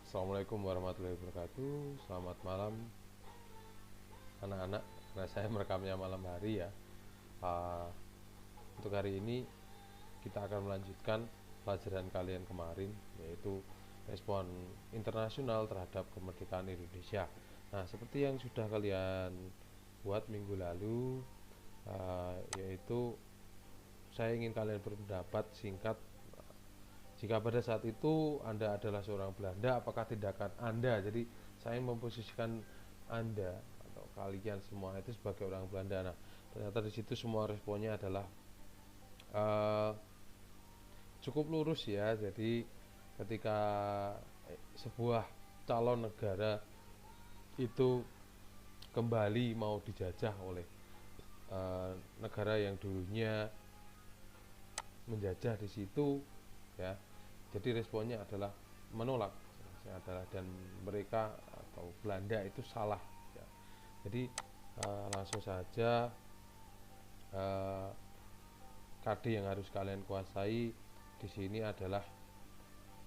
Assalamualaikum warahmatullahi wabarakatuh. Selamat malam anak-anak. Karena saya merekamnya malam hari ya. Uh, untuk hari ini kita akan melanjutkan pelajaran kalian kemarin, yaitu respon internasional terhadap kemerdekaan Indonesia. Nah, seperti yang sudah kalian buat minggu lalu, yaitu saya ingin kalian berpendapat singkat. Jika pada saat itu Anda adalah seorang Belanda, apakah tindakan Anda, jadi saya memposisikan Anda atau kalian semua itu sebagai orang Belanda. Nah, ternyata di situ semua responnya adalah uh, cukup lurus ya. Jadi ketika sebuah calon negara itu kembali mau dijajah oleh negara yang dulunya menjajah di situ, ya, jadi responnya adalah menolak dan mereka atau Belanda itu salah ya. Jadi langsung saja KD yang harus kalian kuasai di sini adalah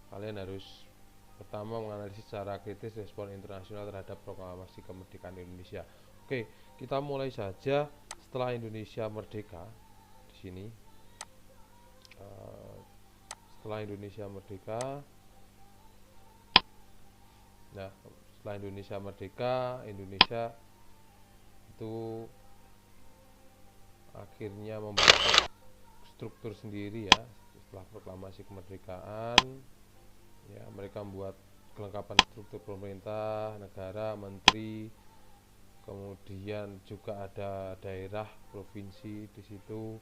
kalian harus pertama menganalisis secara kritis respon internasional terhadap proklamasi kemerdekaan Indonesia. Oke, kita mulai saja. Setelah Indonesia merdeka di sini, setelah Indonesia merdeka, nah setelah Indonesia merdeka, Indonesia itu akhirnya membentuk struktur sendiri ya. Setelah proklamasi kemerdekaan, ya mereka membuat kelengkapan struktur pemerintah, negara, menteri, kemudian juga ada daerah, provinsi di situ.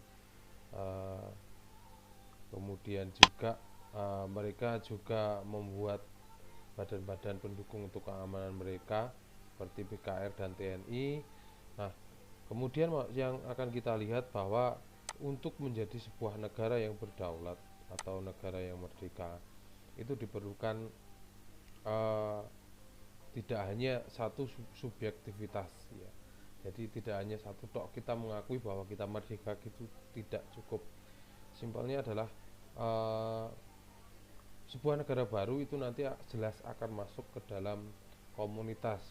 Kemudian juga mereka juga membuat badan-badan pendukung untuk keamanan mereka seperti BKR dan TNI. Nah, kemudian yang akan kita lihat bahwa untuk menjadi sebuah negara yang berdaulat atau negara yang merdeka itu diperlukan tidak hanya satu subjektivitas ya. Jadi tidak hanya satu tok kita mengakui bahwa kita merdeka, itu tidak cukup. Simpelnya adalah sebuah negara baru itu nanti jelas akan masuk ke dalam komunitas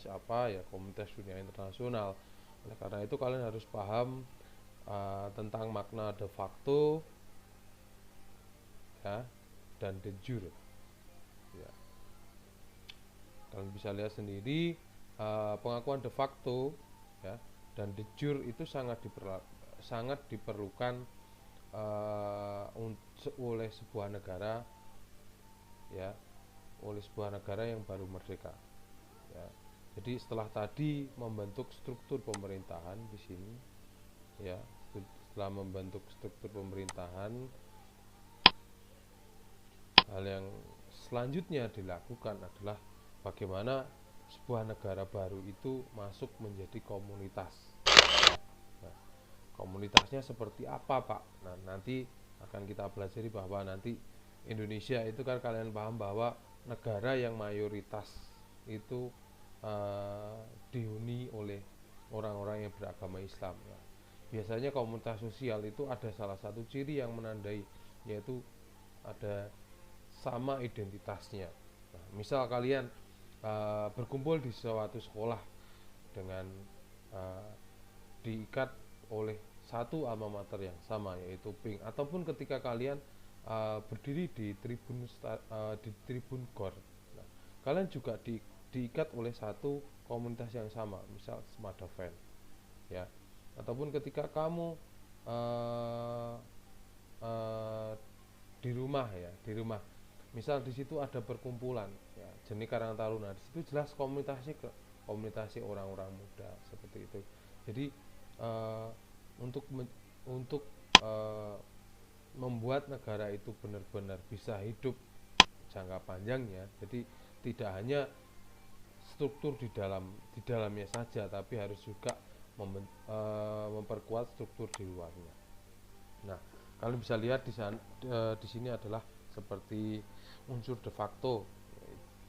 apa ya, komunitas dunia internasional. Oleh karena itu kalian harus paham tentang makna de facto ya dan de jure ya. Kalian bisa lihat sendiri pengakuan de facto ya dan de jure itu sangat diperlukan oleh sebuah negara ya, oleh sebuah negara yang baru merdeka ya. Jadi setelah tadi membentuk struktur pemerintahan di sini ya, setelah membentuk struktur pemerintahan, hal yang selanjutnya dilakukan adalah bagaimana sebuah negara baru itu masuk menjadi komunitas. Nah, komunitasnya seperti apa, Pak? Nah, nanti akan kita pelajari bahwa nanti Indonesia itu kan kalian paham bahwa negara yang mayoritas itu dihuni oleh orang-orang yang beragama Islam ya. Biasanya komunitas sosial itu ada salah satu ciri yang menandai, yaitu ada sama identitasnya. Nah, misal kalian berkumpul di suatu sekolah dengan diikat oleh satu alma mater yang sama, yaitu Pink, ataupun ketika kalian berdiri di tribun GOR, nah, kalian juga diikat oleh satu komunitas yang sama, misal Smada Fan ya. Ataupun ketika kamu uh, uh, di rumah ya, di rumah misal di situ ada perkumpulan ya, jenis Karang Taruna, di situ jelas komunitasnya orang-orang muda seperti itu. Jadi uh, untuk untuk uh, membuat negara itu benar-benar bisa hidup jangka panjang ya, jadi tidak hanya struktur di dalamnya saja, tapi harus juga memperkuat struktur di luarnya. Nah, kalian bisa lihat di sini adalah seperti unsur de facto.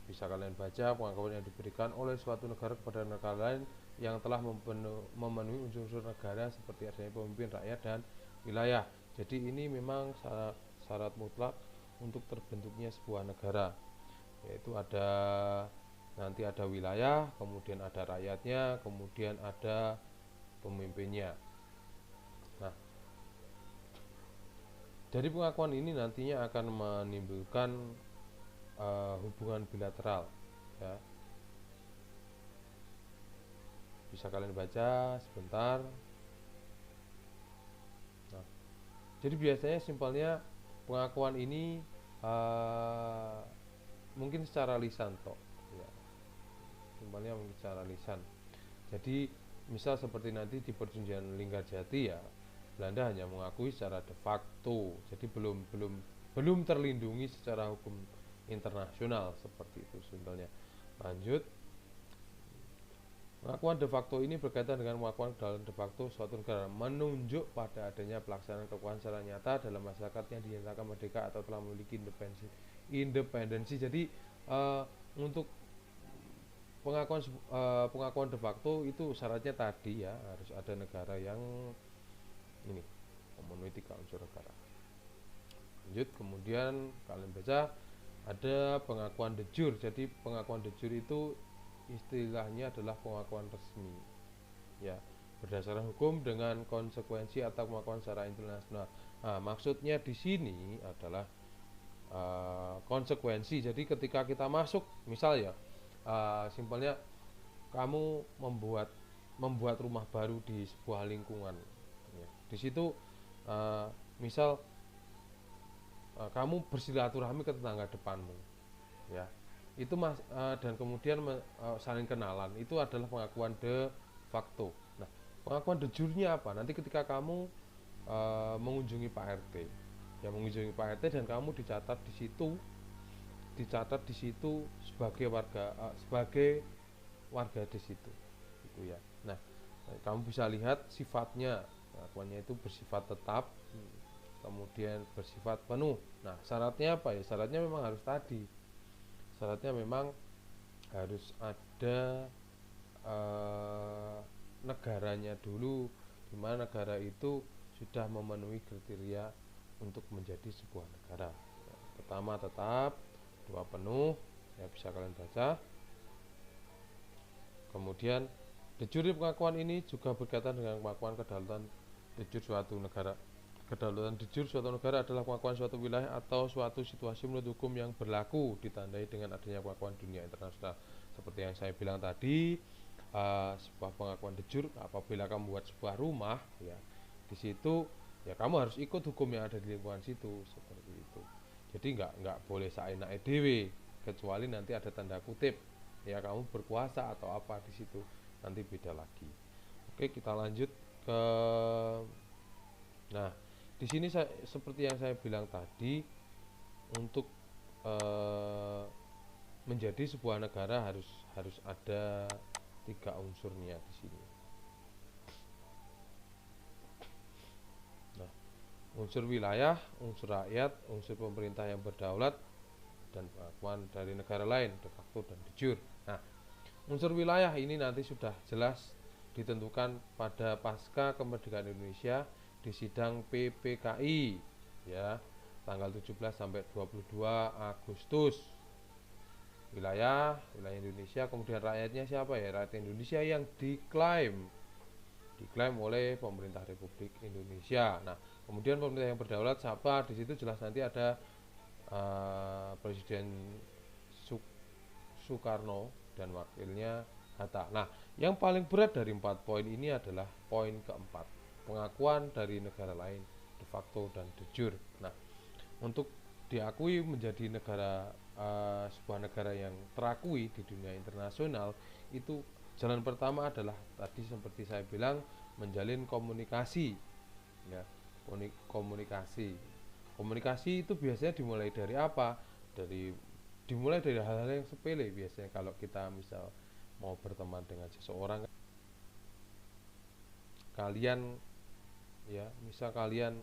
Bisa kalian baca pengakuan yang diberikan oleh suatu negara kepada negara lain yang telah memenuhi unsur-unsur negara seperti adanya pemimpin, rakyat, dan wilayah. Jadi ini memang syarat mutlak untuk terbentuknya sebuah negara. yaitu ada nanti ada wilayah, kemudian ada rakyatnya, kemudian ada pemimpinnya. Nah, dari pengakuan ini nantinya akan menimbulkan hubungan bilateral, ya. Bisa kalian baca sebentar. Nah, jadi biasanya simpelnya pengakuan ini mungkin secara lisan toh, ya. Simpelnya mungkin secara lisan. Jadi misal seperti nanti di perjanjian Linggarjati, ya, Belanda hanya mengakui secara de facto, jadi belum terlindungi secara hukum internasional, seperti itu simpelnya. Lanjut, pengakuan de facto ini berkaitan dengan pengakuan dalam de facto suatu negara menunjuk pada adanya pelaksanaan kekuasaan secara nyata dalam masyarakat yang dinyatakan merdeka atau telah memiliki independensi. Jadi untuk pengakuan de facto itu syaratnya tadi, ya, harus ada negara yang ini memenuhi 3 unsur negara. Lanjut, kemudian kalian baca ada pengakuan de jure. Jadi pengakuan de jure itu istilahnya adalah pengakuan resmi, ya, berdasarkan hukum dengan konsekuensi atau pengakuan secara internasional. Nah, maksudnya di sini adalah konsekuensi. Jadi ketika kita masuk, misal ya, simpelnya kamu membuat rumah baru di sebuah lingkungan, ya. Di situ misal kamu bersilaturahmi ke tetangga depanmu, ya, itu dan kemudian saling kenalan, itu adalah pengakuan de facto. Nah, pengakuan de jure-nya apa? Nanti ketika kamu mengunjungi Pak RT, ya, mengunjungi Pak RT dan kamu dicatat di situ sebagai warga di situ, gitu ya. Nah, kamu bisa lihat sifatnya, pengakuannya itu bersifat tetap, kemudian bersifat penuh. Nah, syaratnya apa ya? Syaratnya memang harus tadi. Syaratnya memang harus ada negaranya dulu, di mana negara itu sudah memenuhi kriteria untuk menjadi sebuah negara. Pertama tetap, 2 penuh, ya, bisa kalian baca. Kemudian de jure pengakuan ini juga berkaitan dengan pengakuan kedaulatan de jure suatu negara. Kedaulatan de jure suatu negara adalah pengakuan suatu wilayah atau suatu situasi menurut hukum yang berlaku, ditandai dengan adanya pengakuan dunia internasional. Seperti yang saya bilang tadi, sebuah pengakuan de jure apabila kamu buat sebuah rumah, ya, di situ, ya, kamu harus ikut hukum yang ada di lingkungan situ, seperti itu. Jadi nggak boleh saenake dhewe, kecuali nanti ada tanda kutip, ya, kamu berkuasa atau apa di situ, nanti beda lagi. Oke, kita lanjut ke, nah, di sini seperti yang saya bilang tadi, untuk menjadi sebuah negara harus ada 3 unsurnya di sini. Nah, unsur wilayah, unsur rakyat, unsur pemerintah yang berdaulat, dan pengakuan dari negara lain de facto dan de jure. Nah, unsur wilayah ini nanti sudah jelas ditentukan pada pasca kemerdekaan Indonesia di sidang PPKI, ya, tanggal 17 sampai 22 Agustus. Wilayah Indonesia, kemudian rakyatnya siapa, ya? Rakyat Indonesia yang diklaim oleh pemerintah Republik Indonesia. Nah, kemudian pemerintah yang berdaulat siapa? Di situ jelas nanti ada Presiden Soekarno dan wakilnya Hatta. Nah, yang paling berat dari 4 poin ini adalah poin keempat, pengakuan dari negara lain de facto dan de jure. Nah, untuk diakui menjadi sebuah negara yang terakui di dunia internasional, itu jalan pertama adalah tadi seperti saya bilang, menjalin komunikasi, ya. Komunikasi itu biasanya dimulai dari apa? Dimulai dari hal-hal yang sepele. Biasanya kalau kita misal mau berteman dengan seseorang, kalian, ya, misal kalian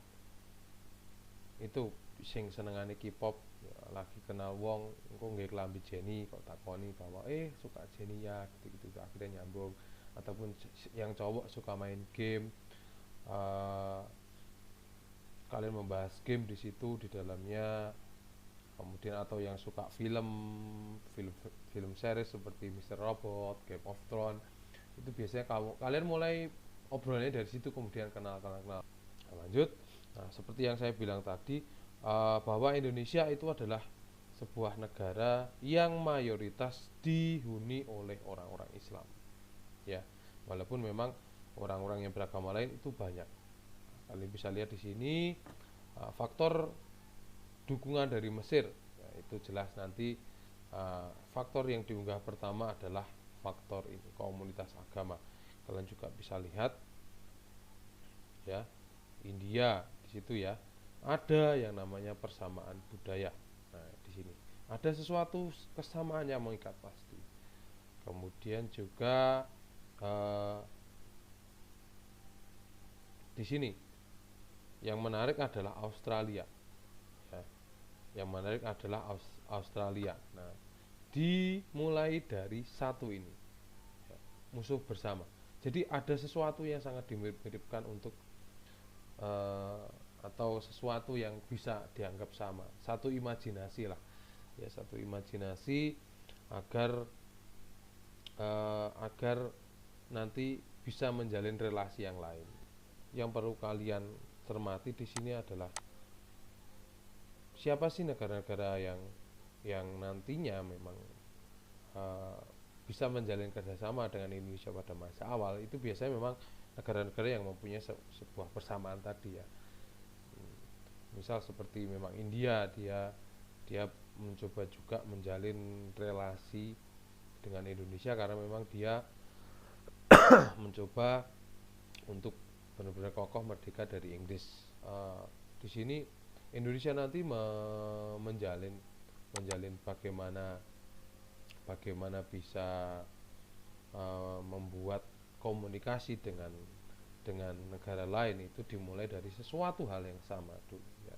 itu sing senengane K-pop, ya, lagi kenal wong, engko nggih klambi Jenny, kok takoni bahwa suka Jenny, ya, gitu-gitu, akhirnya nyambung. Ataupun yang cowok suka main game, kalian membahas game di situ, di dalamnya kemudian atau yang suka film film film series seperti Mr. Robot, Game of Thrones, itu biasanya kalian mulai obrolannya dari situ, kemudian kenal. Nah, lanjut. Nah, seperti yang saya bilang tadi, bahwa Indonesia itu adalah sebuah negara yang mayoritas dihuni oleh orang-orang Islam, ya. Walaupun memang orang-orang yang beragama lain itu banyak. Kalian bisa lihat di sini faktor dukungan dari Mesir, ya, itu jelas nanti. Faktor yang diunggah pertama adalah faktor ini, komunitas agama. Kalian juga bisa lihat, ya, India di situ ya, ada yang namanya persamaan budaya. Nah, di sini ada sesuatu kesamaan yang mengikat pasti. Kemudian juga di sini yang menarik adalah Australia, ya. Yang menarik adalah Australia. Nah, dimulai dari satu ini, ya, musuh bersama. Jadi ada sesuatu yang sangat dimirip-miripkan untuk atau sesuatu yang bisa dianggap sama, satu imajinasi lah, ya, satu imajinasi agar agar nanti bisa menjalin relasi yang lain. Yang perlu kalian cermati di sini adalah siapa sih negara-negara yang nantinya memang bisa menjalin kerjasama dengan Indonesia pada masa awal. Itu biasanya memang negara-negara yang mempunyai sebuah persamaan tadi, ya. Misal seperti memang India, dia mencoba juga menjalin relasi dengan Indonesia karena memang dia mencoba untuk benar-benar kokoh merdeka dari Inggris. Di sini Indonesia nanti menjalin bagaimana bisa membuat komunikasi dengan negara lain itu dimulai dari sesuatu hal yang sama dulu, ya.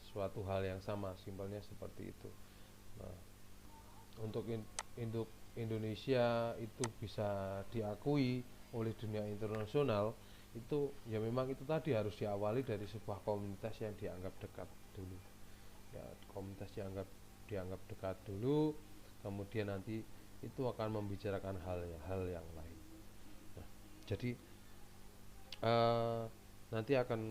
Sesuatu hal yang sama, simpelnya seperti itu. Nah, untuk Indonesia itu bisa diakui oleh dunia internasional, itu ya memang itu tadi harus diawali dari sebuah komunitas yang dianggap dekat dulu, ya. Komunitas dianggap dekat dulu, kemudian nanti itu akan membicarakan hal yang lain. Nah, jadi nanti akan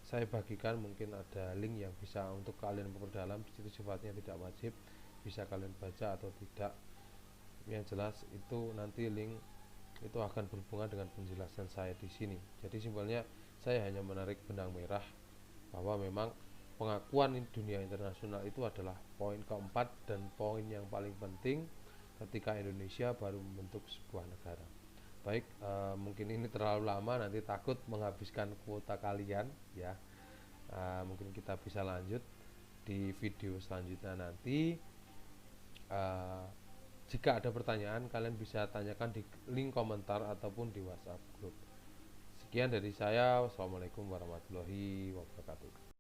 saya bagikan, mungkin ada link yang bisa untuk kalian memperdalam. Di situ sifatnya tidak wajib, bisa kalian baca atau tidak. Yang jelas itu nanti link itu akan berhubungan dengan penjelasan saya di sini. Jadi simpelnya saya hanya menarik benang merah bahwa memang pengakuan dunia internasional itu adalah poin keempat dan poin yang paling penting ketika Indonesia baru membentuk sebuah negara. Baik, mungkin ini terlalu lama, nanti takut menghabiskan kuota kalian, ya. Mungkin kita bisa lanjut di video selanjutnya nanti. Jika ada pertanyaan, kalian bisa tanyakan di link komentar ataupun di WhatsApp grup. Sekian dari saya. Wassalamualaikum warahmatullahi wabarakatuh.